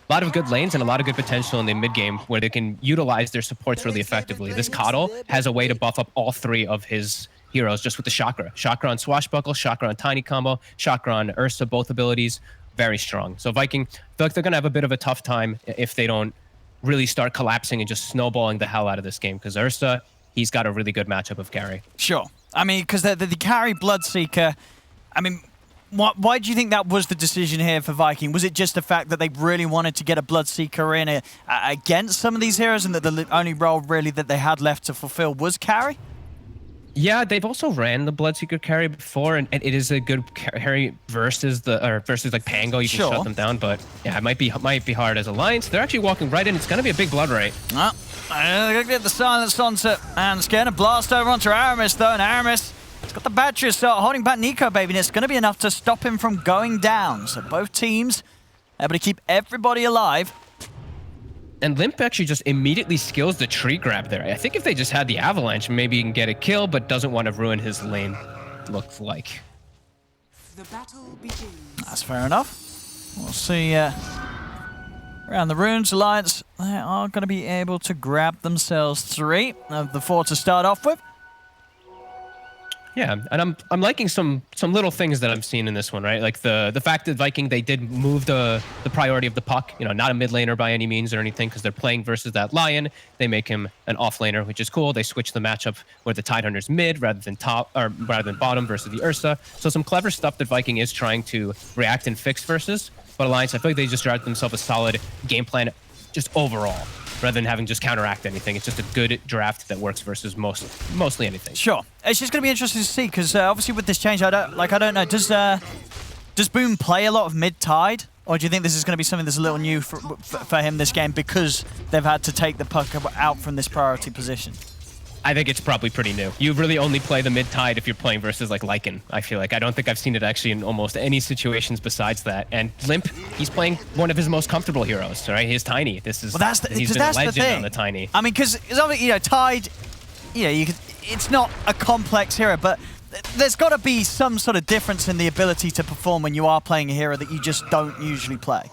a lot of good lanes and a lot of good potential in the mid game where they can utilize their supports really effectively. This Coddle has a way to buff up all 3 of his heroes just with the Chakra. Chakra on Swashbuckle, Chakra on Tiny Combo, Chakra on Ursa, both abilities, very strong. So Viking, I feel like they're going to have a bit of a tough time if they don't really start collapsing and just snowballing the hell out of this game, because Ursa, he's got a really good matchup of carry. Sure. I mean, because the carry Bloodseeker, I mean, why do you think that was the decision here for Viking? Was it just the fact that they really wanted to get a Bloodseeker in against some of these heroes and that the only role really that they had left to fulfill was carry? Yeah, they've also ran the Bloodseeker carry before, and it is a good carry versus like Pango. You can shut them down, but yeah, it might be hard as Alliance. They're actually walking right in. It's going to be a big blood right. Gonna get the silence onto Anskin. A blast over onto Aramis though, and Aramis has got the battery, so holding back Nico Baby, and it's going to be enough to stop him from going down. So both teams able to keep everybody alive. And Limp actually just immediately skills the tree grab there. I think if they just had the Avalanche, maybe he can get a kill, but doesn't want to ruin his lane, looks like. The battle begins. That's fair enough. We'll see around the Runes Alliance, they are going to be able to grab themselves 3 of the 4 to start off with. Yeah, and I'm liking some little things that I'm seeing in this one, right? Like the fact that Viking, they did move the priority of the puck, you know, not a mid laner by any means or anything, because they're playing versus that Lion. They make him an off laner, which is cool. They switch the matchup where the Tidehunter's mid rather than bottom versus the Ursa. So some clever stuff that Viking is trying to react and fix versus. But Alliance, I feel like they just drafted themselves a solid game plan just overall, rather than having just counteract anything. It's just a good draft that works versus mostly anything. Sure. It's just going to be interesting to see, because obviously with this change, I don't know, does Boom play a lot of mid-tide? Or do you think this is going to be something that's a little new for him this game because they've had to take the puck out from this priority position? I think it's probably pretty new. You really only play the mid-tide if you're playing versus like Lycan, I feel like. I don't think I've seen it actually in almost any situations besides that. And Limp, he's playing one of his most comfortable heroes, right? He's Tiny. He's been a legend on the Tiny. I mean, because, you know, Tide, you know, it's not a complex hero, but there's got to be some sort of difference in the ability to perform when you are playing a hero that you just don't usually play.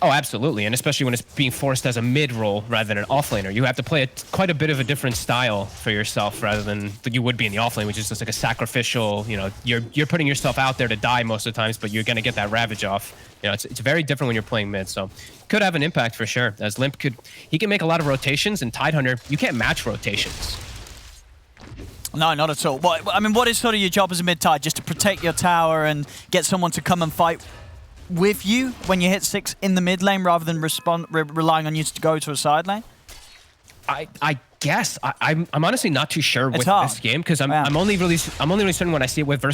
Oh, absolutely, and especially when it's being forced as a mid role rather than an offlaner. You have to play quite a bit of a different style for yourself rather than you would be in the offlane, which is just like a sacrificial, you know, you're putting yourself out there to die most of the times, but you're going to get that Ravage off. You know, it's very different when you're playing mid, so could have an impact for sure. As Limp he can make a lot of rotations, and Tidehunter, you can't match rotations. No, not at all. I mean, what is sort of your job as a mid-tide? Just to protect your tower and get someone to come and fight with you when you hit 6 in the mid lane rather than relying on you to go to a side lane? I guess I'm honestly not too sure with hard. this game, because I'm only really certain when I see it with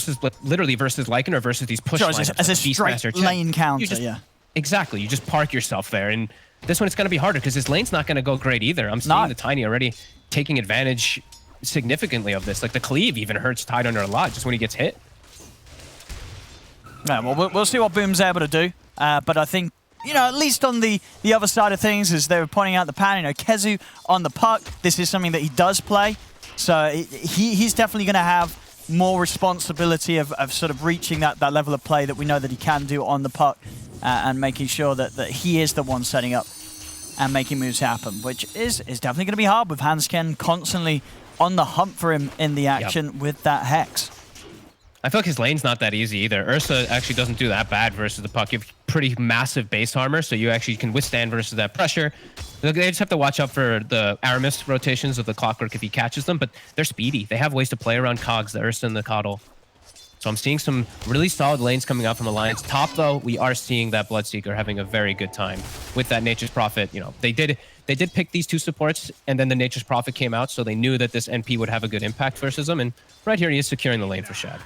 literally versus Lycan or versus these push lines as a straight lane counter. Exactly, you just park yourself there, and this one it's going to be harder because his lane's not going to go great either. I'm seeing the Tiny already taking advantage significantly of this. Like the cleave even hurts Tidehunter a lot just when he gets hit. Yeah, well, we'll see what Boom's able to do. But I think, you know, at least on the other side of things, as they were pointing out the pan, you know, Kezu on the puck, this is something that he does play. So he's definitely going to have more responsibility of sort of reaching that level of play that we know that he can do on the puck and making sure that he is the one setting up and making moves happen, which is definitely going to be hard with Hansken constantly on the hunt for him in the action with that Hex. I feel like his lane's not that easy either. Ursa actually doesn't do that bad versus the puck. You have pretty massive base armor, so you actually can withstand versus that pressure. They just have to watch out for the Aramis rotations of the Clockwork if he catches them, but they're speedy. They have ways to play around Cogs, the Ursa and the Coddle. So I'm seeing some really solid lanes coming out from Alliance. Top, though, we are seeing that Bloodseeker having a very good time with that Nature's Prophet. You know, they did pick these 2 supports, and then the Nature's Prophet came out, so they knew that this NP would have a good impact versus them, and right here he is securing the lane for Shad.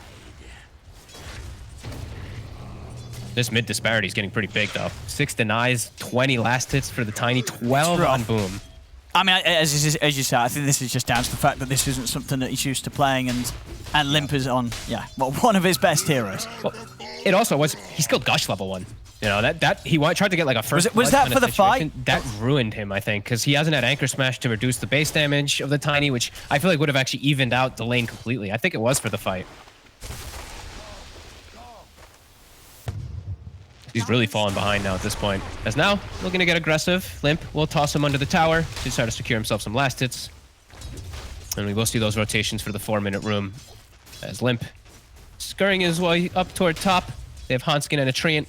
This mid disparity is getting pretty big, though. 6 denies, 20 last hits for the Tiny, 12 on Boom. I mean, as you say, I think this is just down to the fact that this isn't something that he's used to playing, and Limp is on, one of his best heroes. Well, it also was, he skilled Gush level 1. You know, he tried to get like a first. Was that for the fight? That ruined him, I think, because he hasn't had Anchor Smash to reduce the base damage of the Tiny, which I feel like would have actually evened out the lane completely. I think it was for the fight. He's really falling behind now at this point. As now, looking to get aggressive. Limp will toss him under the tower to try to secure himself some last hits. And we will see those rotations for the 4-minute room. As Limp scurrying his way up toward top. They have Hanskin and a Treant.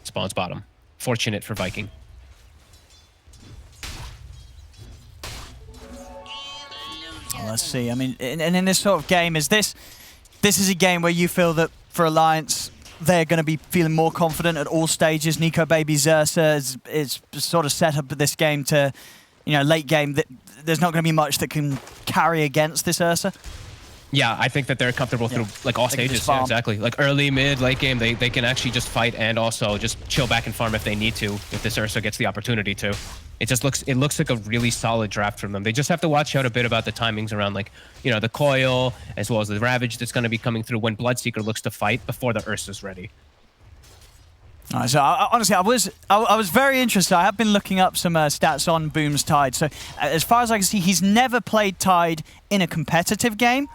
Spawns bottom. Fortunate for Viking. Well, let's see. I mean, and in this sort of game, this is a game where you feel that for Alliance, they're going to be feeling more confident at all stages. Nico Baby Xerxes is sort of set up this game to, late game. There's not going to be much that can carry against this Ursa. Yeah, I think that they're comfortable through like all stages. Yeah, exactly. Like early, mid, late game, they can actually just fight and also just chill back and farm if they need to, if this Ursa gets the opportunity to. It looks like a really solid draft from them. They just have to watch out a bit about the timings around like, the coil as well as the Ravage that's going to be coming through when Bloodseeker looks to fight before the Ursa's ready. All right, so honestly, I was very interested. I have been looking up some stats on Boom's Tide. So as far as I can see, he's never played Tide in a competitive game.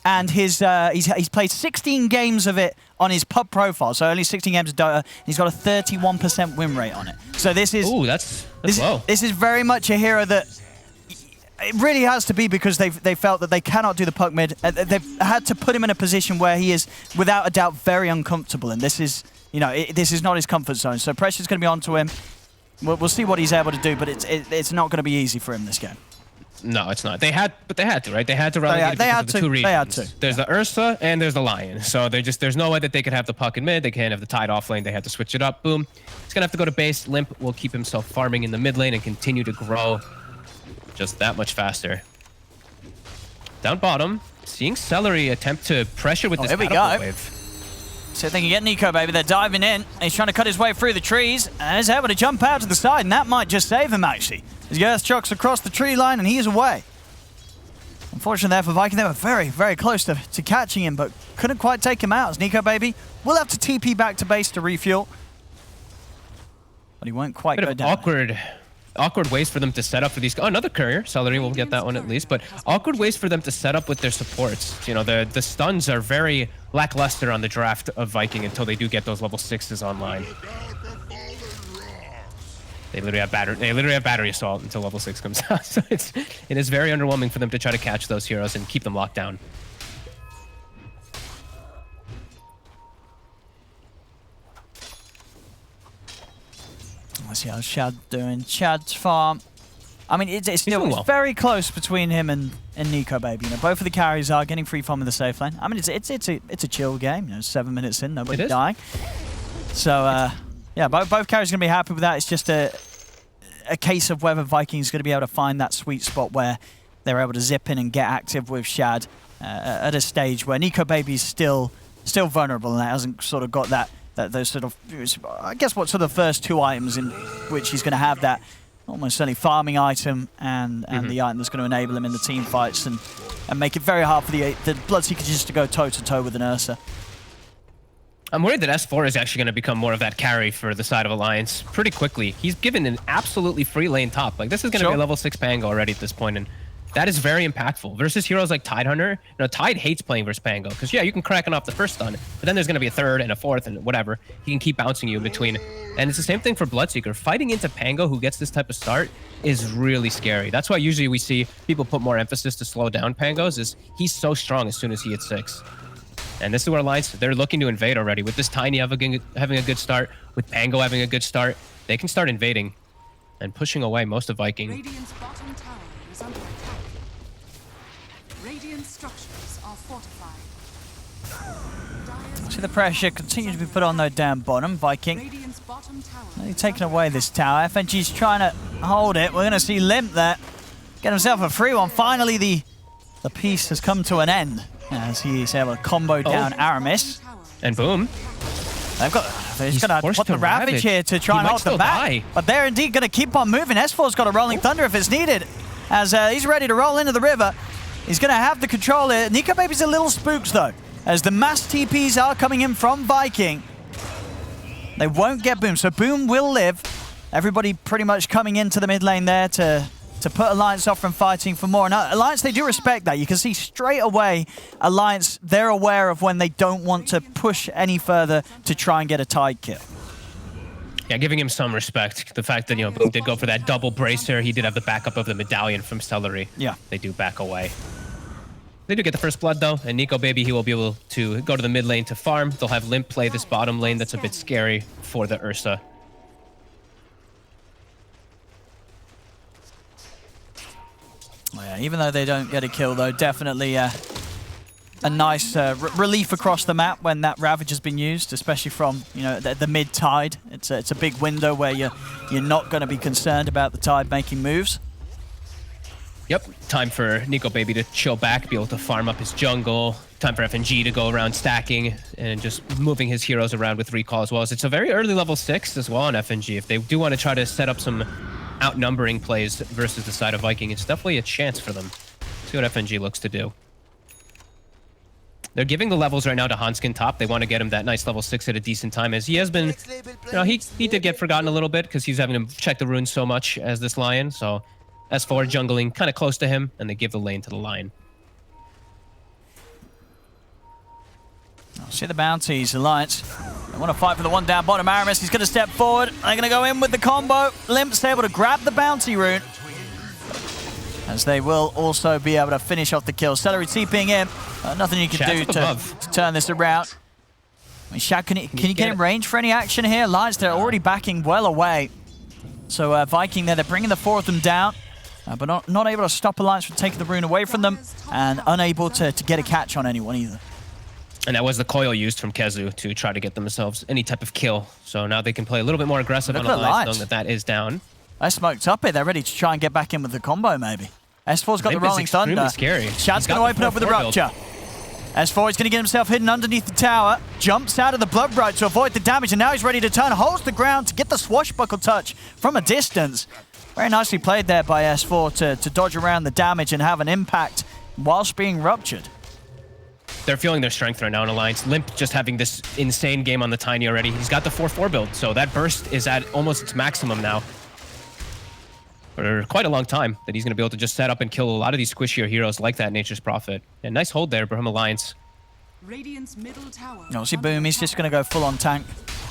And he's played 16 games of it on his pub profile, so only 16 games of Dota. And he's got a 31% win rate on it. So this is that's low. This is very much a hero that it really has to be because they felt that they cannot do the puck mid. They've had to put him in a position where he is without a doubt very uncomfortable, and this is this is not his comfort zone. So pressure's going to be onto him. We'll see what he's able to do, but it's not going to be easy for him this game. No, it's not. They had to, right? They had to relegate because of the two regions. They had to. There's the Ursa and there's the Lion. So there's no way that they could have the puck in mid. They can't have the Tide off lane. They had to switch it up. Boom. He's gonna have to go to base. Limp will keep himself farming in the mid lane and continue to grow just that much faster. Down bottom, seeing Celery attempt to pressure with this catapult wave. So they can get Nico, baby. They're diving in. He's trying to cut his way through the trees. And he's able to jump out to the side, and that might just save him, actually. His Earth chucks across the tree line, and he is away. Unfortunately there for Viking, they were very, very close to catching him, but couldn't quite take him out. As Nico, baby will have to TP back to base to refuel. But he won't quite go down. Awkward ways for them to set up for these. Oh, another courier. Celery will get that one at least. But awkward ways for them to set up with their supports. The stuns are very lackluster on the draft of Viking until they do get those level 6s online. They literally have battery assault until level 6 comes out. So it is very underwhelming for them to try to catch those heroes and keep them locked down. Let's see how Shad doing. Shad's farm. I mean, it's very close between him and Nico, baby. Both of the carries are getting free farm in the safe lane. I mean, it's a chill game. 7 minutes in, nobody's dying. So yeah, both carries are gonna be happy with that. It's just a case of whether Vikings going to be able to find that sweet spot where they're able to zip in and get active with Shad at a stage where Nico Baby's still vulnerable and hasn't sort of got those sort of, I guess, what sort of first 2 items in which he's going to have that almost certainly farming item and the item that's going to enable him in the team fights and make it very hard for the Bloodseeker just to go toe-to-toe with an Ursa. I'm worried that S4 is actually going to become more of that carry for the side of Alliance pretty quickly. He's given an absolutely free lane top. Like, this is going to be a level 6 Pango already at this point, and that is very impactful. Versus heroes like Tidehunter, Tide hates playing versus Pango, because yeah, you can crack him off the first stun, but then there's going to be a third and a fourth and whatever. He can keep bouncing you in between. And it's the same thing for Bloodseeker. Fighting into Pango, who gets this type of start, is really scary. That's why usually we see people put more emphasis to slow down Pangos, is he's so strong as soon as he hits 6. And this is where Alliance, they're looking to invade already. With this Tiny having a good start, with Pango having a good start, they can start invading and pushing away most of Viking. Radiant's bottom tower is under attack. Radiant structures are fortified. See the pressure continue to be put on though down bottom. Viking Radiant's bottom tower they're taking away this tower. FNG's trying to hold it. We're going to see Limp there get himself a free one. Finally, the piece has come to an end as he's able to combo down Aramis. And boom. They're just going to put the Ravage here to try and hold them back. But they're indeed going to keep on moving. S4's got a Rolling Thunder if it's needed. As he's ready to roll into the river. He's going to have the control here. Nico Baby's a little spooked though, as the mass TPs are coming in from Viking. They won't get Boom, so Boom will live. Everybody pretty much coming into the mid lane there to to put Alliance off from fighting for more. Now, Alliance, they do respect that. You can see straight away, Alliance, they're aware of when they don't want to push any further to try and get a tide kill. Yeah, giving him some respect. The fact that, you know, Boom did go for that double bracer. He did have the backup of the medallion from Celery. Yeah. They do back away. They do get the first blood, though, and Nico Baby, he will be able to go to the mid lane to farm. They'll have Limp play this bottom lane. That's a bit scary for the Ursa. Well, yeah, even though they don't get a kill, though, definitely a nice relief across the map when that Ravage has been used, especially from, you know, the mid tide. It's a big window where you're not going to be concerned about the tide making moves. Yep, time for Nico Baby to chill back, be able to farm up his jungle. Time for FNG to go around stacking and just moving his heroes around with recall as well. It's a very early level 6 as well on FNG. If they do want to try to set up some outnumbering plays versus the side of Viking, it's definitely a chance for them. See what FNG looks to do. They're giving the levels right now to Hanskin top. They want to get him that nice level 6 at a decent time, as he has been, you know, he did get forgotten a little bit because he's having to check the runes so much as this Lion. So S4 jungling kind of close to him, and they give the lane to the Lion. See the bounties, Alliance. They want to fight for the one down bottom. Aramis, he's going to step forward. They're going to go in with the combo. Limp's able to grab the bounty rune, as they will also be able to finish off the kill. Celery TPing in. Nothing you can do to turn this around. I mean, Shad, can you get in range for any action here? Alliance, they're already backing well away. So Viking there, they're bringing the 4 of them down, but not able to stop Alliance from taking the rune away from them, and unable to get a catch on anyone either. And that was the coil used from Kezu to try to get themselves any type of kill. So now they can play a little bit more aggressive on Alliance, knowing that is down. They smoked up it. They're ready to try and get back in with the combo, maybe. S4's got the Rolling Thunder. Scary. Shad's going to open up with the Rupture. S4 is going to get himself hidden underneath the tower. Jumps out of the Blood Bright to avoid the damage, and now he's ready to turn. Holds the ground to get the swashbuckle touch from a distance. Very nicely played there by S4 to dodge around the damage and have an impact whilst being ruptured. They're feeling their strength right now in Alliance. Limp just having this insane game on the Tiny already. He's got the 4-4 build, so that burst is at almost its maximum now. For quite a long time, that he's going to be able to just set up and kill a lot of these squishier heroes like that Nature's Prophet. And nice hold there from Alliance. Radiant's middle tower. No, see Boom, he's just going to go full on tank.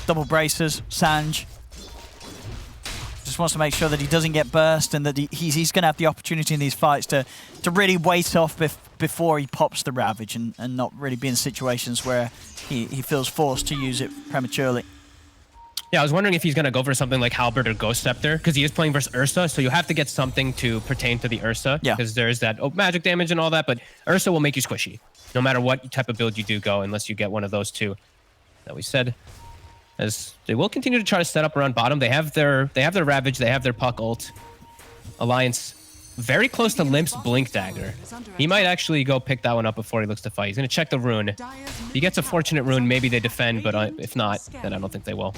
Double bracers, Sanj. Just wants to make sure that he doesn't get burst and that he's going to have the opportunity in these fights to really wait off before he pops the Ravage and not really be in situations where he feels forced to use it prematurely. Yeah, I was wondering if he's going to go for something like Halberd or Ghost Scepter, because he is playing versus Ursa, so you have to get something to pertain to the Ursa, because there's that magic damage and all that, but Ursa will make you squishy, no matter what type of build you do go, unless you get one of those two that we said. As they will continue to try to set up around bottom. They have their Ravage, they have their Puck ult. Alliance very close to Limp's Blink Dagger. He might actually go pick that one up before he looks to fight. He's going to check the rune. If he gets a Fortunate Rune, maybe they defend, but if not, then I don't think they will.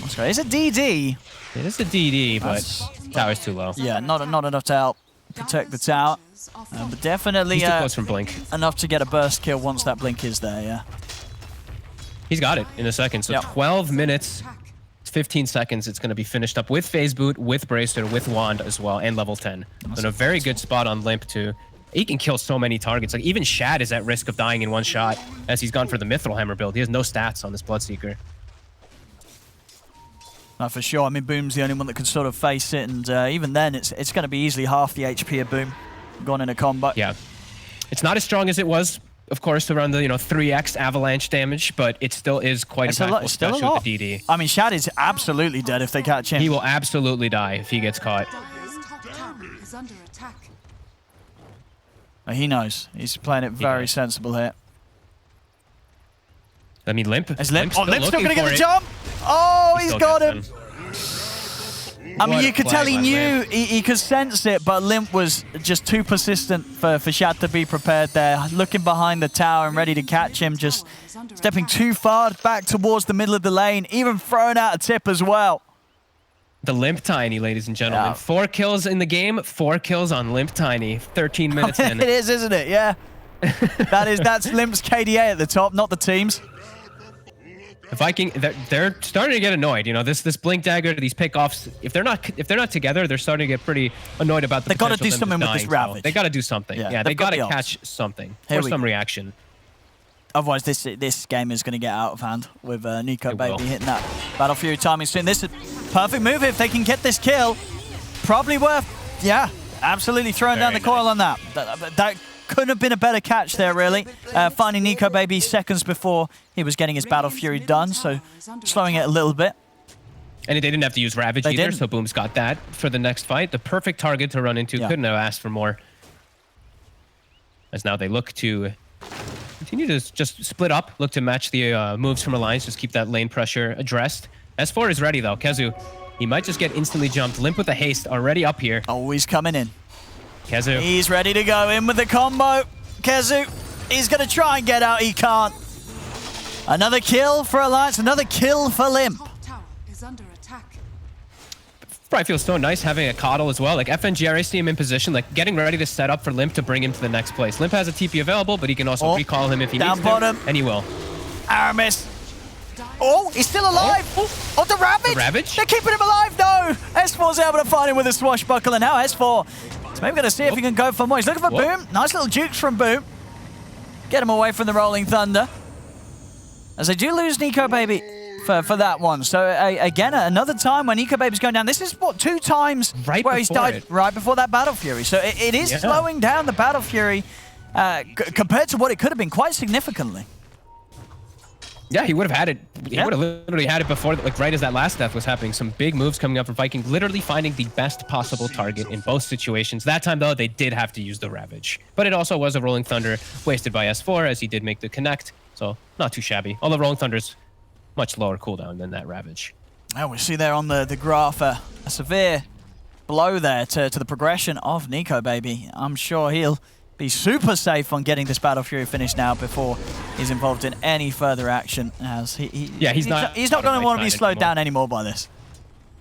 It's a DD. It is a DD, but tower's too low. Yeah, not enough to help protect the tower. But definitely he's too close from Blink. Enough to get a burst kill once that Blink is there, yeah. He's got it in a second. So 12 minutes, 15 seconds, it's going to be finished up with Phase Boot, with Bracer, with Wand as well, and level 10. So in a very good spot on Limp too. He can kill so many targets. Like even Shad is at risk of dying in one shot as he's gone for the Mithril Hammer build. He has no stats on this Bloodseeker. No, for sure. I mean, Boom's the only one that can sort of face it, and even then, it's going to be easily half the HP of Boom gone in a combat. Yeah, it's not as strong as it was, of course, around the 3x avalanche damage, but it still is quite impactful, especially with the DD. I mean, Shad is absolutely dead if they catch him. He will absolutely die if he gets caught. He knows. He's playing it very sensible here. I mean, Limp. Limp's still going to get the jump. Oh, he's got him. I mean, you could tell he knew, he could sense it, but Limp was just too persistent for Shad to be prepared there. Looking behind the tower and ready to catch him, just stepping too far back towards the middle of the lane, even throwing out a tip as well. The Limp Tiny, ladies and gentlemen. Yeah. 4 kills in the game, 4 kills on Limp Tiny. 13 minutes in. It is, isn't it? Yeah. That's Limp's KDA at the top, not the team's. Viking, they're starting to get annoyed. You know, this blink dagger, these pickoffs. If they're not together, they're starting to get pretty annoyed about the. They got to do potential of them something with just this dying, ravage. so they got to do something. Yeah, they got to catch something or some reaction. Otherwise, this game is going to get out of hand with Nico It Baby will. hitting that Battle Fury timing soon. This is perfect move if they can get this kill. Probably worth, yeah, absolutely throwing down the coil on that. That couldn't have been a better catch there, really. Finding Nico Baby seconds before he was getting his Battle Fury done, so slowing it a little bit. And they didn't have to use Ravage either, so Boom's got that for the next fight. The perfect target to run into. Couldn't have asked for more. As now they look to continue to just split up, look to match the moves from Alliance, just keep that lane pressure addressed. S4 is ready though. Kezu, he might just get instantly jumped. Limp with the haste already up here. Oh, he's coming in. Kezu. He's ready to go in with the combo. Kezu, he's going to try and get out. He can't. Another kill for Alliance, another kill for Limp. Top tower is under attack. Probably feels so nice having a coddle as well. Like FNGRA see him in position, like getting ready to set up for Limp to bring him to the next place. Limp has a TP available, but he can also recall him if he needs to, and he will. Aramis. Oh, he's still alive. Oh, the Ravage. The Ravage? They're keeping him alive. No. S4's able to find him with a swashbuckler. Now S4 is maybe going to see if he can go for more. He's looking for Boom. Nice little jukes from Boom. Get him away from the Rolling Thunder. As they do lose Nico Baby for that one. So again, another time when Nico Baby's going down. This is what, 2 times where he's died right before that Battle Fury. So it is slowing down the Battle Fury compared to what it could have been quite significantly. Yeah, he would have had it. He would have literally had it before, like right as that last death was happening. Some big moves coming up from Viking, literally finding the best possible target in both situations. That time, though, they did have to use the Ravage. But it also was a Rolling Thunder wasted by S4 as he did make the connect. So not too shabby. Although Rolling Thunder's much lower cooldown than that Ravage. Well, we see there on the graph a severe blow there to the progression of Nico Baby. I'm sure he'll be super safe on getting this Battle Fury finished now before he's involved in any further action. As he's not going to want to be slowed down anymore by this.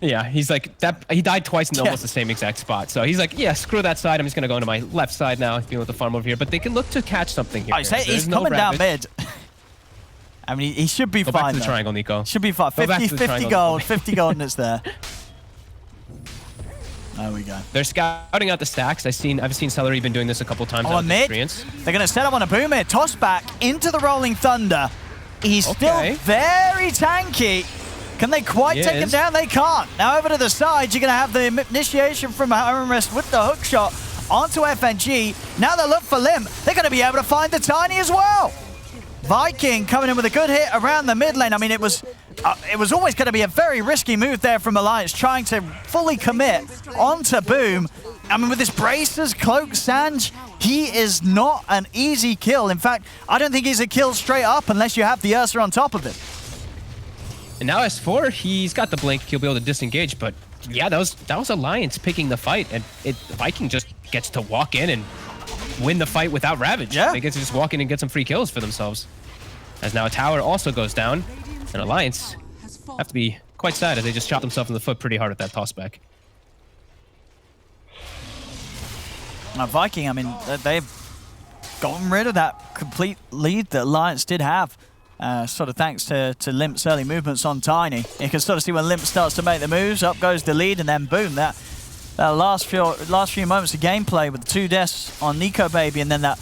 Yeah, he's like that. He died twice in almost the same exact spot. So he's like, yeah, screw that side. I'm just going to go into my left side now, dealing with the farm over here. But they can look to catch something here. He's coming down mid. I mean, he should be fine. Go back to the triangle, Nico. Should be fine. 50 gold, 50 gold, and it's there. There we go. They're scouting out the stacks. I've seen Celery been doing this a couple times. On mid, they're going to set up on a Boom here. Toss back into the Rolling Thunder. He's still very tanky. Can they quite take him down? They can't. Now over to the side, you're going to have the initiation from Aramis with the hook shot onto FNG. Now they'll look for Limp. They're going to be able to find the Tiny as well. Viking coming in with a good hit around the mid lane. I mean, it was always going to be a very risky move there from Alliance, trying to fully commit onto Boom. I mean, with his braces, cloak, Sanj, he is not an easy kill. In fact, I don't think he's a kill straight up unless you have the Ursa on top of it. And now S4, he's got the blink. He'll be able to disengage. But yeah, that was Alliance picking the fight, and Viking just gets to walk in and win the fight without Ravage. They get to just walk in and get some free kills for themselves. As now a tower also goes down, and Alliance have to be quite sad as they just shot themselves in the foot pretty hard at that tossback. Now Viking, I mean, they've gotten rid of that complete lead that Alliance did have. Sort of thanks to Limp's early movements on Tiny. You can sort of see when Limp starts to make the moves, up goes the lead, and then boom, that last few moments of gameplay with the 2 deaths on Nico Baby, and then that,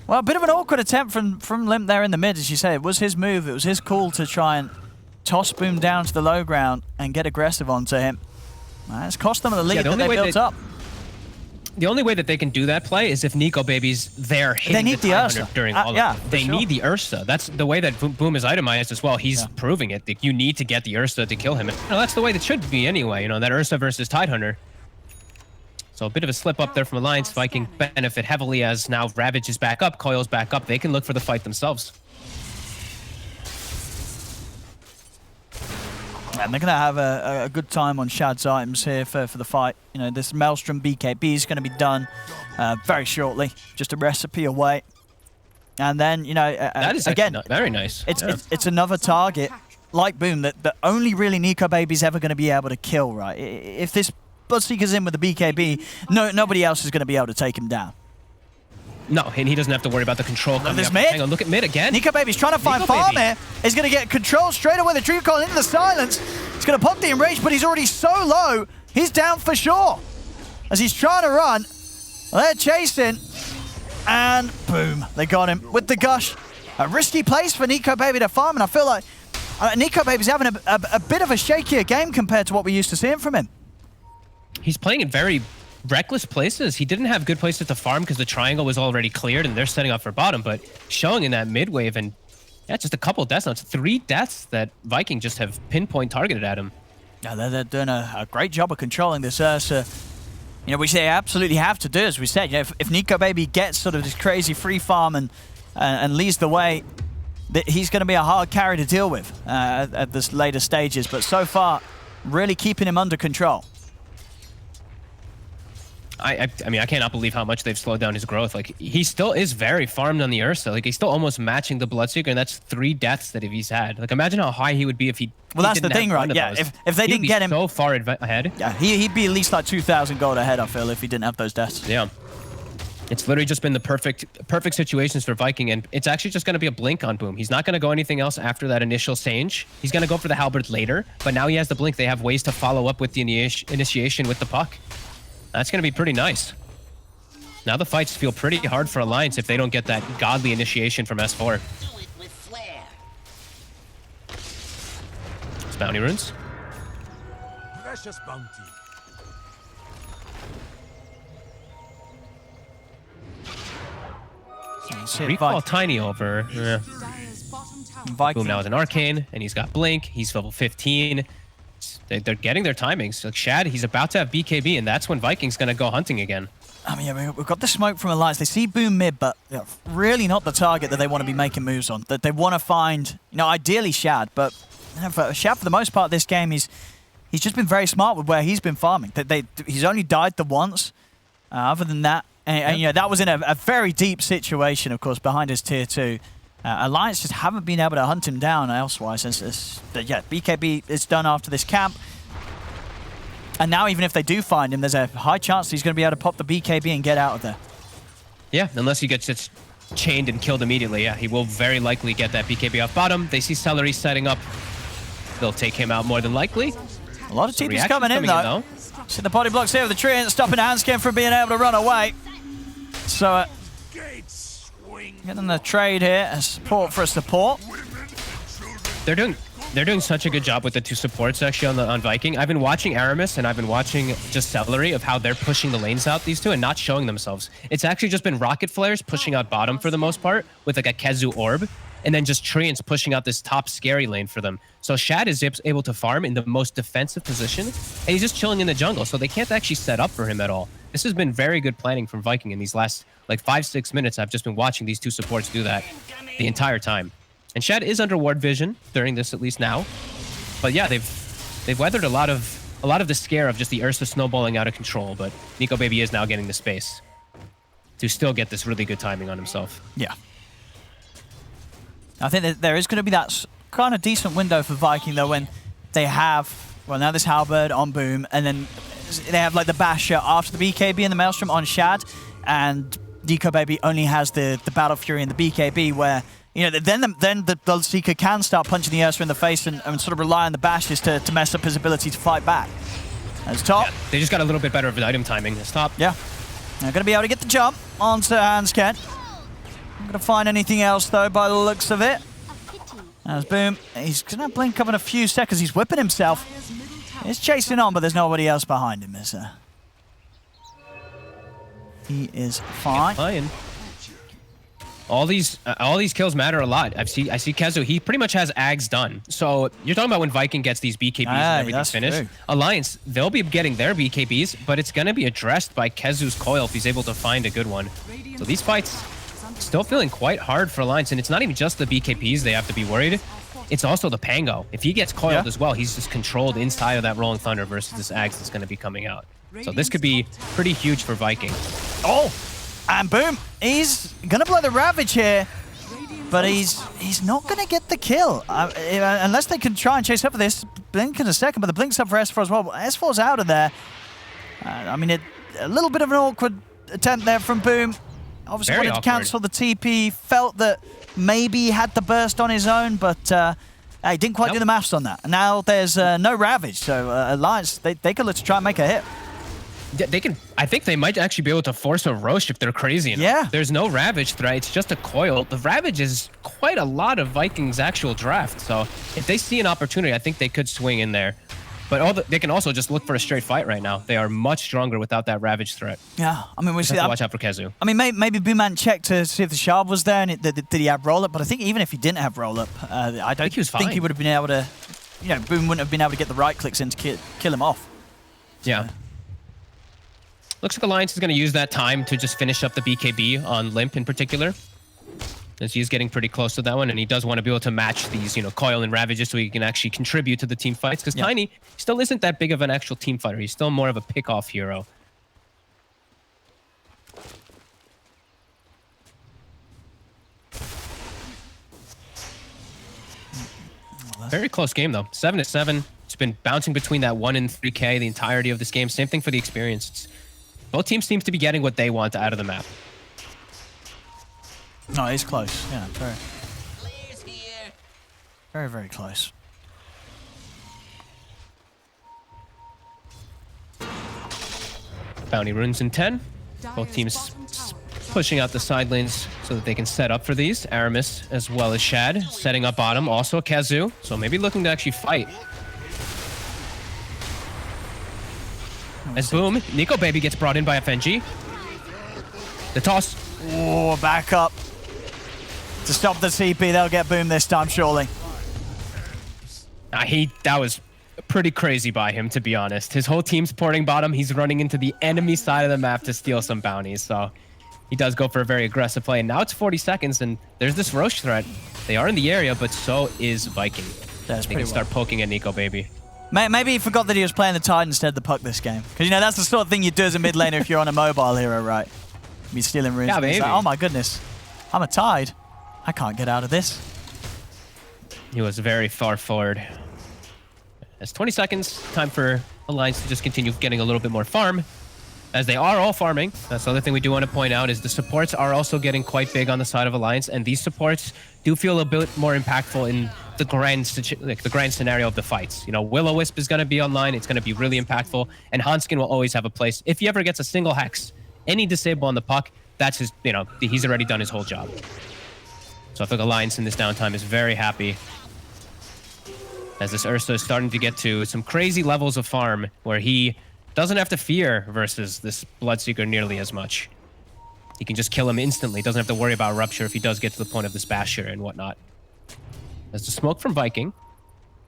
well, a bit of an awkward attempt from Limp there in the mid, as you say. It was his move, it was his call to try and toss Boom down to the low ground and get aggressive onto him. It's cost them the lead that they built up. The only way that they can do that play is if Nico Baby's there hitting the Ursa during all of it. They need the Ursa. That's the way that Boom is itemized as well. He's proving it. You need to get the Ursa to kill him. And, that's the way that should be anyway, that Ursa versus Tidehunter. So a bit of a slip up there from Alliance. Viking benefit heavily as now Ravage is back up, Coil's back up. They can look for the fight themselves. And they're going to have a good time on Shad's items here for the fight. This Maelstrom BKB is going to be done very shortly. Just a recipe away. And then, that is again very nice. It's another target like Boom that only really Nico Baby's ever going to be able to kill, right? If this Bloodseeker's in with the BKB, nobody else is going to be able to take him down. No, and he doesn't have to worry about the control coming there's up. mid. Hang on, look at mid again. NicoBaby's trying to find Nico farm Baby. here. He's going to get control straight away. The Dream Coil into the silence. He's going to pop the enrage, but he's already so low. He's down for sure. As he's trying to run, they're chasing. And boom, they got him with the gush. A risky place for NicoBaby to farm, and I feel like NicoBaby's having a bit of a shakier game compared to what we're used to seeing from him. He's playing in very reckless places. He didn't have good places to farm because the triangle was already cleared and they're setting up for bottom, but showing in that mid wave and yeah, just a couple of deaths now. It's 3 deaths that Viking just have pinpoint targeted at him. Yeah, they're doing a great job of controlling this Ursa. You know, which they absolutely have to do, as we said. You know, if NicoBaby gets sort of this crazy free farm and leads the way, he's going to be a hard carry to deal with at this later stages. But so far, really keeping him under control. I mean, I cannot believe how much they've slowed down his growth. Like, he still is very farmed on the Ursa. Like, he's still almost matching the Bloodseeker, and that's 3 deaths that he's had. Like, imagine how high he would be if he Well, that's the thing, right? Yeah, if they didn't get him so far ahead. Yeah, he'd be at least like 2,000 gold ahead, I feel, if he didn't have those deaths. Yeah. It's literally just been the perfect situations for Viking, and it's actually just going to be a blink on Boom. He's not going to go anything else after that initial Sage. He's going to go for the Halberd later, but now he has the blink. They have ways to follow up with the initiation with the puck. That's going to be pretty nice. Now the fights feel pretty hard for Alliance if they don't get that godly initiation from S4. Do it with flair. It's bounty runes. Precious bounty. Recall Tiny over. Yeah. Dire's bottom tower Viking. Boom now with an Arcane, and he's got Blink. He's level 15. They're getting their timings. Like Shad, he's about to have BKB, and that's when Viking's going to go hunting again. I mean, yeah, we've got the smoke from Alliance. They see Boom mid, but you know, really not the target that they want to be making moves on. That they want to find, you know, ideally Shad, but you know, for Shad, for the most part, this game, he's just been very smart with where he's been farming. He's only died the once. Other than that, and you know, that was in a very deep situation, of course, behind his tier 2. Alliance just haven't been able to hunt him down elsewise. Yeah, BKB is done after this camp. And now even if they do find him, there's a high chance he's going to be able to pop the BKB and get out of there. Yeah, unless he gets just chained and killed immediately. Yeah, he will very likely get that BKB off bottom. They see Celery setting up. They'll take him out more than likely. A lot of TPs Reaction's coming in, though. See the body blocks here with the tree and stopping Handskin from being able to run away. So, getting the trade here as support for a support. They're doing such a good job with the 2 supports actually on Viking. I've been watching Aramis and I've been watching just Celery of how they're pushing the lanes out, these 2, and not showing themselves. It's actually just been Rocket Flares pushing out bottom for the most part with like a Kezu Orb, and then just Treants pushing out this top scary lane for them. So Shad is able to farm in the most defensive position, and he's just chilling in the jungle, so they can't actually set up for him at all. This has been very good planning from Viking in these last like 5-6 minutes. I've just been watching these 2 supports do that the entire time. And Shad is under ward vision during this, at least now. But yeah, they've weathered a lot of the scare of just the Ursa snowballing out of control. But NicoBaby is now getting the space to still get this really good timing on himself. Yeah. I think that there is going to be that kind of decent window for Viking, though, when they have, well, now this Halberd on Boom, and then they have like the Basher after the BKB and the Maelstrom on Shad, and NicoBaby only has the Battle Fury and the BKB, where, you know, then the Bloodseeker can start punching the Ursa in the face and sort of rely on the bashes to mess up his ability to fight back. As top. Yeah, they just got a little bit better of item timing. As top. Yeah. They're going to be able to get the jump onto Handskin. Not going to find anything else, though, by the looks of it. As Boom, he's going to blink up in a few seconds. He's whipping himself. He's chasing on, but there's nobody else behind him, is there? He is fine. All these kills matter a lot. I see Kezu. He pretty much has Ags done. So you're talking about when Viking gets these BKBs and everything's finished. True. Alliance, they'll be getting their BKBs, but it's going to be addressed by Kezu's coil if he's able to find a good one. So these fights still feeling quite hard for Alliance, and it's not even just the BKBs they have to be worried. It's also the Pango. If he gets coiled as well, he's just controlled inside of that Rolling Thunder versus this Ags that's going to be coming out. So this could be pretty huge for Viking. Oh! And Boom, he's going to blow the Ravage here, but he's not going to get the kill. Unless they can try and chase up for this. Blink in a second, but the Blink's up for S4 as well. S4's out of there. I mean, a little bit of an awkward attempt there from Boom. obviously Very wanted to awkward. cancel the TP, felt that maybe he had the burst on his own, but he didn't quite do the maths on that. And now there's no Ravage, so Alliance, they could look to try and make a hit. Yeah, they can. I think they might actually be able to force a Roche if they're crazy enough. Yeah. There's no Ravage threat. It's just a coil. The Ravage is quite a lot of Vikings' actual draft. So if they see an opportunity, I think they could swing in there. But they can also just look for a straight fight right now. They are much stronger without that Ravage threat. Yeah, I mean, we Just see have to that. watch out for Kezu. I mean, maybe Boomman checked to see if the shard was there, and did he have roll-up? But I think even if he didn't have roll-up, I don't he was think fine. he would have been able to, you know, Boom wouldn't have been able to get the right clicks in to kill him off. Yeah. Looks like Alliance is going to use that time to just finish up the BKB on Limp in particular. As he's getting pretty close to that one, and he does want to be able to match these, you know, Coil and Ravages so he can actually contribute to the team fights. Because Tiny still isn't that big of an actual team fighter. He's still more of a pick-off hero. Very close game, though. 7-7. It's been bouncing between that 1 and 3K the entirety of this game. Same thing for the experience. Both teams seem to be getting what they want out of the map. No, he's close. Yeah, very, very close. Bounty runes in 10. Both teams pushing out the side lanes so that they can set up for these. Aramis as well as Shad setting up bottom. Also Kezu. So maybe looking to actually fight. As Boom, Nico Baby gets brought in by FNG. The toss. Oh, back up. To stop the TP, they'll get Boom this time, surely. That was pretty crazy by him, to be honest. His whole team's porting bottom. He's running into the enemy side of the map to steal some bounties. So he does go for a very aggressive play. And now it's 40 seconds, and there's this Roche threat. They are in the area, but so is Viking. That's They pretty can start poking at Nico Baby. Maybe he forgot that he was playing the Tide instead of the Puck this game. Because, you know, that's the sort of thing you do as a mid laner if you're on a mobile hero, right? Be stealing runes. Yeah, and it's maybe. like, oh my goodness. I'm a Tide. I can't get out of this. He was very far forward. It's 20 seconds. Time for Alliance to just continue getting a little bit more farm. As they are all farming. That's the other thing we do want to point out is the supports are also getting quite big on the side of Alliance. And these supports do feel a bit more impactful in the grand scenario of the fights. You know, Will-O-Wisp is going to be online. It's going to be really impactful. And Hanskin will always have a place. If he ever gets a single hex, any disable on the puck, that's his, you know, he's already done his whole job. So I think Alliance in this downtime is very happy. As this Ursa is starting to get to some crazy levels of farm where he doesn't have to fear versus this Bloodseeker nearly as much. He can just kill him instantly. Doesn't have to worry about Rupture if he does get to the point of this Basher and whatnot. There's the smoke from Viking.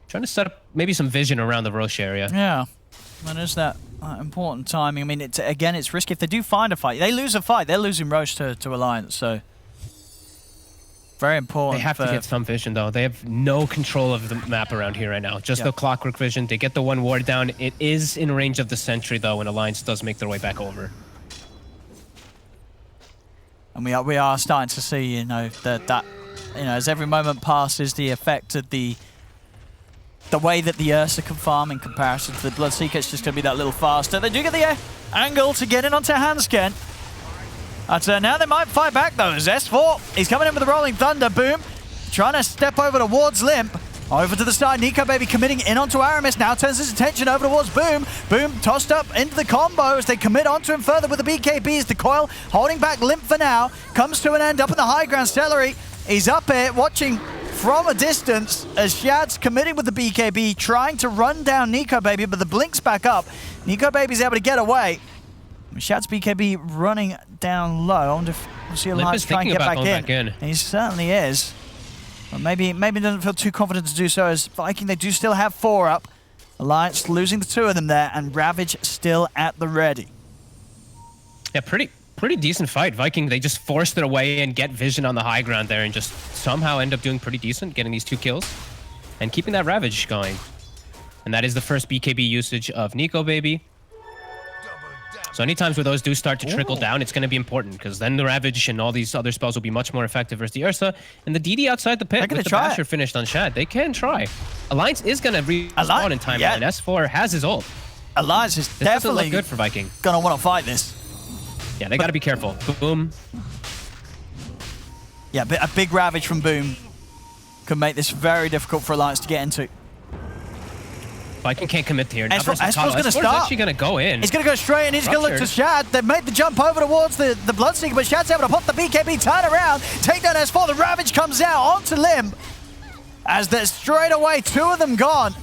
Trying to set up maybe some vision around the Roche area. Yeah. And there's that important timing. I mean, again, it's risky. If they do find a fight, they lose a fight. They're losing Roche to Alliance, so... Very important. They have to get some vision, though. They have no control of the map around here right now. Just the clockwork vision. They get the one ward down. It is in range of the sentry, though, when Alliance does make their way back over. And we are starting to see, you know, that you know, as every moment passes, the effect of the way that the Ursa can farm in comparison to the Bloodseeker, it's just going to be that little faster. They do get the angle to get in onto Hansken. Now they might fight back, though, as S4, he's coming in with the Rolling Thunder. Boom, trying to step over towards Limp. Over to the side, Nico Baby committing in onto Aramis, now turns his attention over towards Boom. Boom tossed up into the combo as they commit onto him further with the BKBs. The Coil holding back Limp for now, comes to an end up in the high ground. Celery, he's up here watching from a distance as Shad's committing with the BKB, trying to run down Nico Baby, but the blink's back up. Nico Baby's able to get away. Shad's BKB running down low. I wonder if we'll see Alliance try and get back in. And he certainly is. But maybe doesn't feel too confident to do so as Viking, they do still have 4 up. Alliance losing the 2 of them there, and Ravage still at the ready. Yeah, pretty decent fight. Viking, they just forced their way and get vision on the high ground there and just somehow end up doing pretty decent, getting these 2 kills and keeping that Ravage going. And that is the first BKB usage of Nico Baby. So any times where those do start to trickle down, it's going to be important because then the Ravage and all these other spells will be much more effective versus the Ursa. And the DD outside the pit with the Basher finished on Shad. They can try. Alliance is going to respawn in time, and S4 has his ult. Alliance is definitely look good for Viking. going to want to fight this. Yeah, they got to be careful. Boom. Yeah, a big Ravage from Boom could make this very difficult for Alliance to get into. Viking can't commit here. S4's going to start. Actually going to go in. He's going to go straight and he's going to look to Shad. They've made the jump over towards the Bloodseeker, but Shad's able to pop the BKB, turn around, take down S4. The Ravage comes out onto Limb. As they're straight away, 2 of them gone.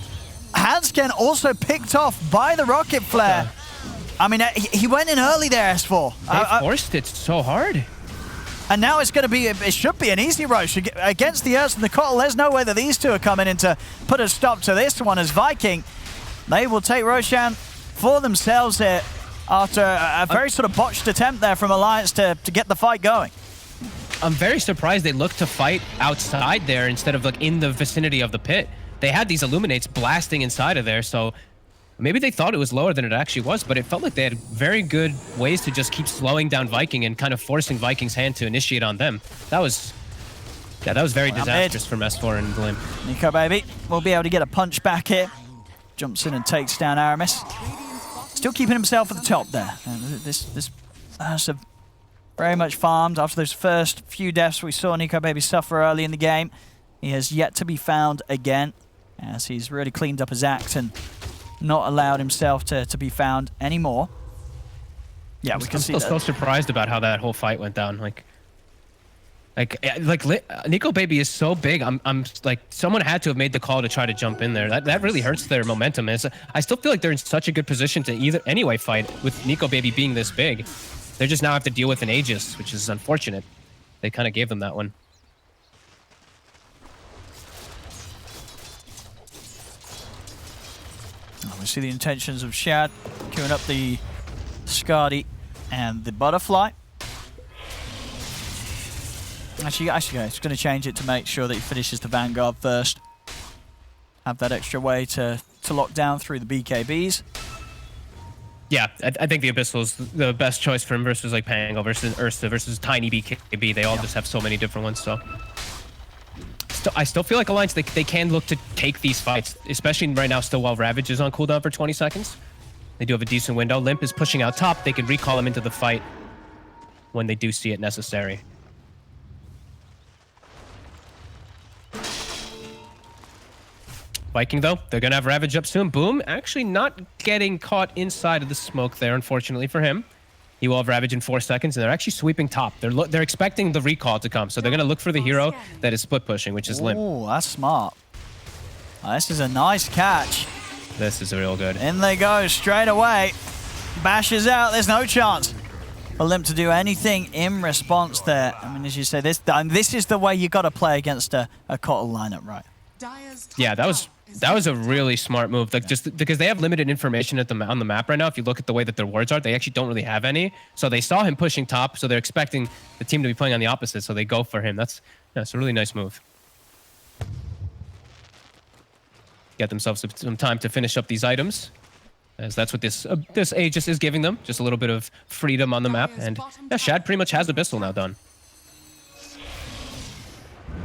Hansken also picked off by the Rocket Flare. I mean, he went in early there, S4. They forced it so hard. And now it's going to be, it should be an easy rush against the Ursa and the Kotl. There's no way that these two are coming in to put a stop to this one as Viking. They will take Roshan for themselves here after a very sort of botched attempt there from Alliance to get the fight going. I'm very surprised they looked to fight outside there instead of like in the vicinity of the pit. They had these Illuminates blasting inside of there, so maybe they thought it was lower than it actually was, but it felt like they had very good ways to just keep slowing down Viking and kind of forcing Viking's hand to initiate on them. That was very disastrous from S4 and Blim. Nico Baby will be able to get a punch back here. Jumps in and takes down Aramis. Still keeping himself at the top there. This Ursa very much farmed after those first few deaths we saw Nico Baby suffer early in the game. He has yet to be found again, as he's really cleaned up his act and not allowed himself to be found anymore. Yeah, we can see that. I'm still so surprised about how that whole fight went down. Like Nico Baby is so big. I'm like, someone had to have made the call to try to jump in there. That really hurts their momentum. I still feel like they're in such a good position to anyway fight with Nico Baby being this big. They just now have to deal with an Aegis, which is unfortunate. They kind of gave them that one. We see the intentions of Shad queuing up the Skadi and the Butterfly. Actually, it's going to change it to make sure that he finishes the Vanguard first. Have that extra way to lock down through the BKBs. Yeah, I think the Abyssal is the best choice for him versus like Pango versus Ursa versus Tiny BKB. They all just have so many different ones, so. I still feel like Alliance, they can look to take these fights, especially right now still while Ravage is on cooldown for 20 seconds. They do have a decent window. Limp is pushing out top. They can recall him into the fight when they do see it necessary. Viking, though, they're going to have Ravage up soon. Boom, actually not getting caught inside of the smoke there, unfortunately for him. He will have Ravage in 4 seconds, and they're actually sweeping top. They're expecting the recall to come, so they're going to look for the hero that is split pushing, which is Limp. Oh, that's smart. Oh, this is a nice catch. This is real good. In they go straight away. Bashes out. There's no chance for Limp to do anything in response there. I mean, as you say, this is the way you got to play against a Kotl lineup, right? Yeah, that was a really smart move. Like, just because they have limited information on the map right now. If you look at the way that their wards are, they actually don't really have any. So they saw him pushing top, so they're expecting the team to be playing on the opposite. So they go for him. That's a really nice move. Get themselves some time to finish up these items, as that's what this Aegis is giving them. Just a little bit of freedom on the map. And yeah, Shad pretty much has Abyssal now done.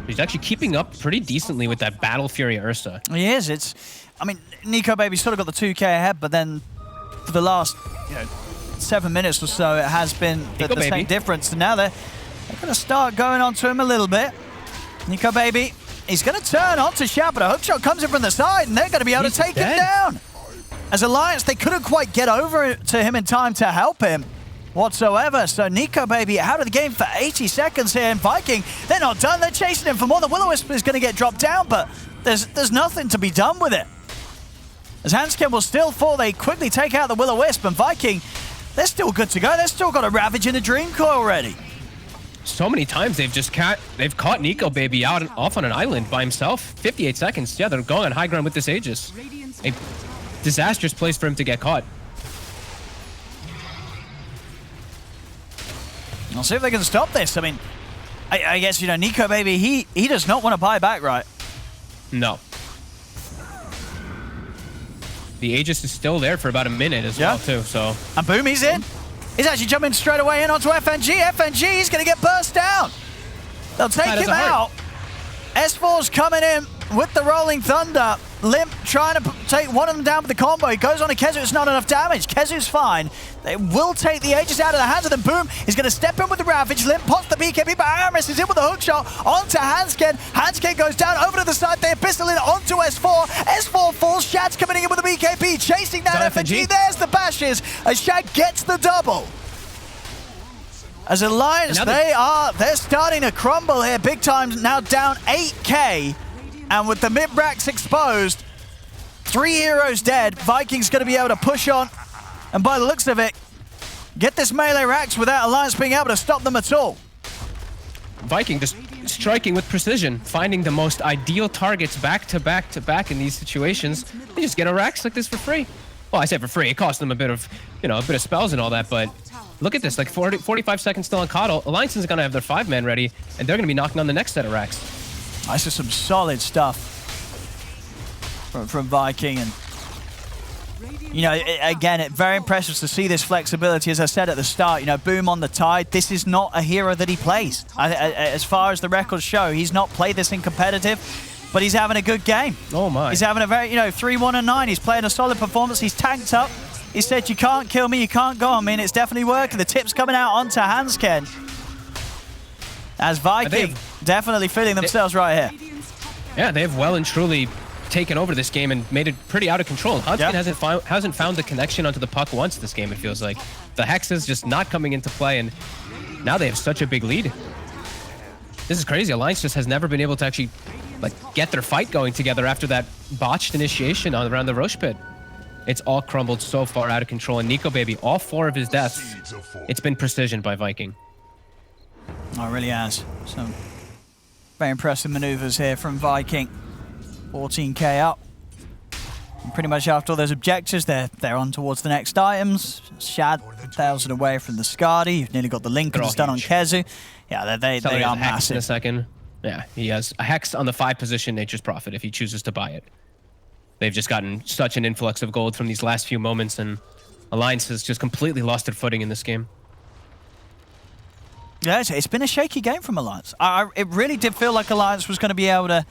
He's actually keeping up pretty decently with that Battle Fury Ursa. He is. I mean, Nico Baby sort of got the 2k ahead, but then for the last 7 minutes or so, it has been the same difference. And now they're going to start going onto him a little bit. Nico Baby, he's going to turn onto Shad, but a hookshot comes in from the side, and they're going to be able to take him down. As Alliance, they couldn't quite get over to him in time to help him whatsoever. So Nico Baby out of the game for 80 seconds here, and Viking, they're not done. They're chasing him for more. The Will-O-Wisp is going to get dropped down, but there's nothing to be done with it. As Hansken will still fall, they quickly take out the Will-O-Wisp, and Viking, they're still good to go. They've still got a Ravage in the Dream Coil already. So many times they've caught Nico Baby out off on an island by himself. 58 seconds. Yeah, they're going on high ground with this Aegis. A disastrous place for him to get caught. I'll see if they can stop this. I mean, I guess, Nico Baby, he does not want to buy back, right? No. The Aegis is still there for about a minute as well, too, so. And boom, he's in. He's actually jumping straight away in onto FNG. FNG, he's going to get burst down. They'll take him out. S4's coming in with the Rolling Thunder. Limp trying to take one of them down with the combo. He goes on to Kezu. It's not enough damage. Kezu's fine. They will take the Aegis out of the hands of them. Boom. He's going to step in with the Ravage. Limp pots the BKB, but Aramis is in with the hook shot onto Hansken. Hansken goes down over to the side. They Abyssal in onto S4. S4 falls. Shad's coming in with the BKB, chasing that FNG. There's the bashes as Shad gets the double. As Alliance, they're starting to crumble here big time. Now down 8k. And with the mid-racks exposed, 3 heroes dead, Viking's going to be able to push on. And by the looks of it, get this melee racks without Alliance being able to stop them at all. Viking just striking with precision, finding the most ideal targets back to back to back in these situations. They just get a racks like this for free. Well, I say for free. It costs them a bit of, a bit of spells and all that, but look at this, like 45 seconds still on Coddle. Alliance is going to have their 5-man ready, and they're going to be knocking on the next set of racks. This is some solid stuff from Viking, and again, very impressive to see this flexibility. As I said at the start, Boom on the Tide. This is not a hero that he plays. As far as the records show, he's not played this in competitive, but he's having a good game. Oh my! He's having a very 3-1-9. He's playing a solid performance. He's tanked up. He said, "You can't kill me. You can't go on me." And it's definitely working. The tip's coming out onto Hansken. As Viking definitely feeling themselves right here. Yeah, they have well and truly taken over this game and made it pretty out of control. Hansken hasn't found the connection onto the puck once this game, it feels like. The Hex is just not coming into play, and now they have such a big lead. This is crazy. Alliance just has never been able to actually get their fight going together after that botched initiation around the Roche pit. It's all crumbled so far out of control, and Nico Baby, all 4 of his deaths, it's been precision by Viking. Oh, it really has. Some very impressive maneuvers here from Viking. 14k up. And pretty much after all those objectives, they're on towards the next items. Shad 1,000 away from the Skadi. You've nearly got the Lincolns done on Kezu. Yeah, they are massive. In a second. Yeah, he has a Hex on the 5 position, Nature's Prophet, if he chooses to buy it. They've just gotten such an influx of gold from these last few moments, and Alliance has just completely lost their footing in this game. Yeah, it's been a shaky game from Alliance. It really did feel like Alliance was going to be able to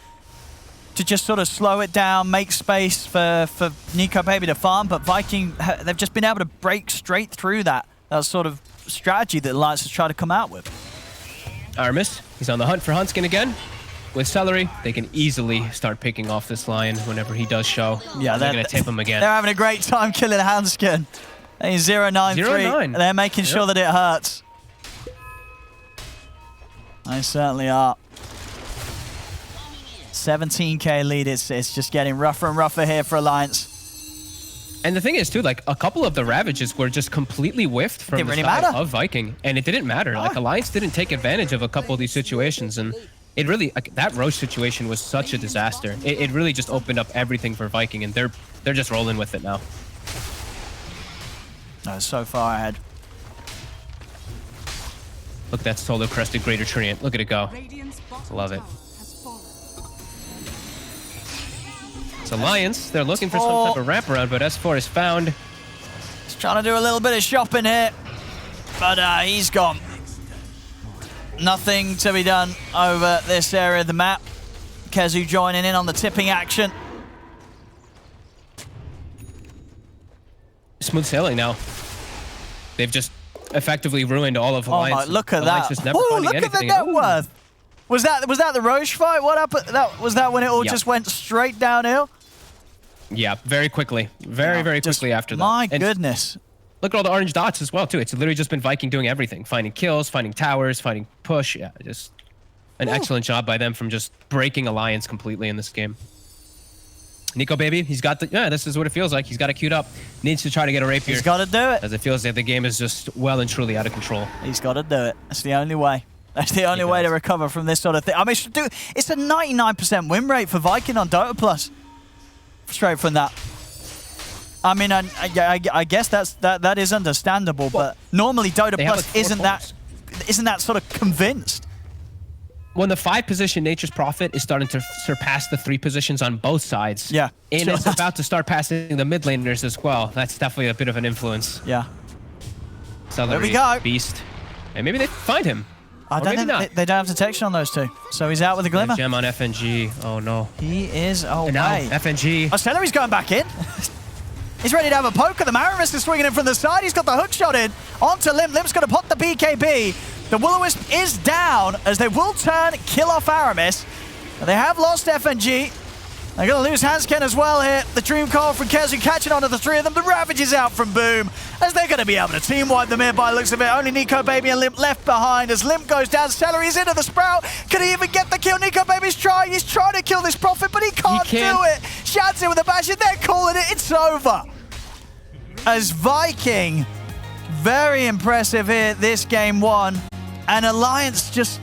just sort of slow it down, make space for Nico Baby to farm, but Viking, they've just been able to break straight through that sort of strategy that Alliance has tried to come out with. Aramis, he's on the hunt for Hansken again. With Celery, they can easily start picking off this Lion whenever he does show. Yeah, they're going to tip him again. They're having a great time killing Hansken. 0-9-3. They're making sure that it hurts. They certainly are. 17k lead. It's just getting rougher and rougher here for Alliance. And the thing is, too, a couple of the Ravages were just completely whiffed from the side of Viking, and it didn't matter. Alliance didn't take advantage of a couple of these situations, and it really, that Roche situation was such a disaster. It really just opened up everything for Viking, and they're just rolling with it now. So far ahead. Look at that Solar Crested Greater Treant. Look at it go. Love it. It's Alliance. They're looking for some type of wraparound, but S4 is found. He's trying to do a little bit of shopping here, but he's gone. Nothing to be done over this area of the map. Kezu joining in on the tipping action. Smooth sailing now. They've just effectively ruined all of Alliance. Oh my, look at that. Look at the net worth. Was that the Roche fight? What happened? Was that when it all just went straight downhill? Yeah, very quickly. Very quickly after that. My goodness. Look at all the orange dots as well, too. It's literally just been Viking doing everything. Finding kills, finding towers, finding push. Yeah, just an excellent job by them from just breaking Alliance completely in this game. Nico Baby, he's got the... Yeah, this is what it feels like. He's got it queued up. Needs to try to get a rapier. He's got to do it. As it feels like the game is just well and truly out of control. He's got to do it. That's the only way. That's the only way to recover from this sort of thing. I mean, it's a 99% win rate for Viking on Dota Plus. Straight from that. I mean, I guess that is understandable, but normally Dota Plus isn't that sort of convinced. When the 5 position Nature's Prophet is starting to surpass the 3 positions on both sides. Yeah. And it's about to start passing the mid laners as well. That's definitely a bit of an influence. Yeah. Celery, there we go. Beast. And maybe they find him. I Or don't maybe think not. they don't have detection on those two. So he's out with a glimmer. Gem on FNG. Oh no. He is away. And now FNG. Oh, Celery's going back in. He's ready to have a poke at the Aramis is swinging in from the side. He's got the hook shot in onto Limp. Limp's going to pop the BKB. The Will-O-Wisp is down as they will turn, kill off Aramis. They have lost FNG. They're going to lose Hansken as well here. The Dream Call from Kezu catching on to the three of them. The Ravage is out from Boom as they're going to be able to team wipe them here by the looks of it. Only Nico Baby and Limp left behind as Limp goes down. Celery's into the Sprout. Can he even get the kill? Nico Baby's trying. He's trying to kill this Prophet, but he can't do it. Shouts in with a bash and they're calling it. It's over. As Viking, very impressive here this game one. And Alliance just